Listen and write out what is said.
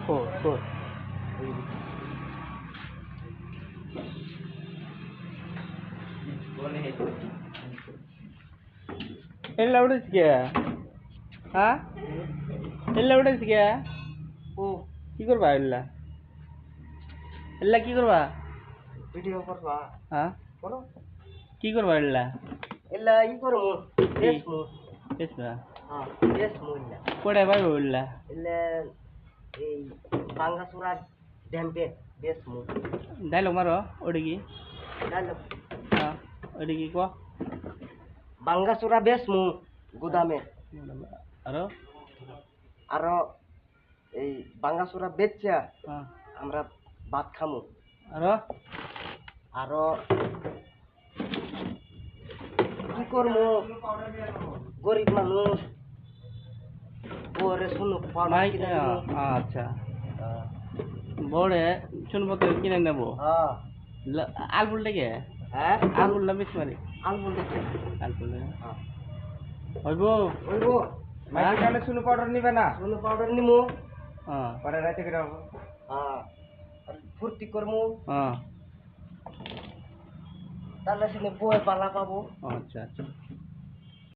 শোন এল্লা উঠেছি কে হ্যাঁ এল্লা উঠেছি কে ও কি করবা এল্লা এল্লা কি করবা ভিডিও করবা হ্যাঁ করো কি করবা এল্লা এলা ই করো দেশ মু বেশবা হ্যাঁ দেশ মু এলা কোড়ে পাইবো এল্লা এলা এই বাঙ্গাসুরা ড্যাম্পে দেশ মু ডাইলগ মারো ওটা কি ডালো হ্যাঁ ওটা কি কো বাঙ্গাসুরা বেশ মু গুদামে আরো আরো এই বাঙ্গাসুরা বেচা হ্যাঁ আমরা ভাত খামু আরো আরো কি করমু গরিব মানুষ ওরে শুনু মাই আচ্ছা বড়ে শুনবো তো কিনে নেবো হ্যাঁ আলবুল থেকে হ্যাঁ আলবুল না বেশ মারি আলবো দেখে আলবুল হ্যাঁ হইব ওইব হ্যাঁ? মাইকে শুনু পাউডার নিবে না শুনু পাউডার নিমু হ্যাঁ পরে রাতে করে হ্যাঁ আর ফুর্তি করমু হ্যাঁ তাহলে সিনে বই পালা পাবো আচ্ছা আচ্ছা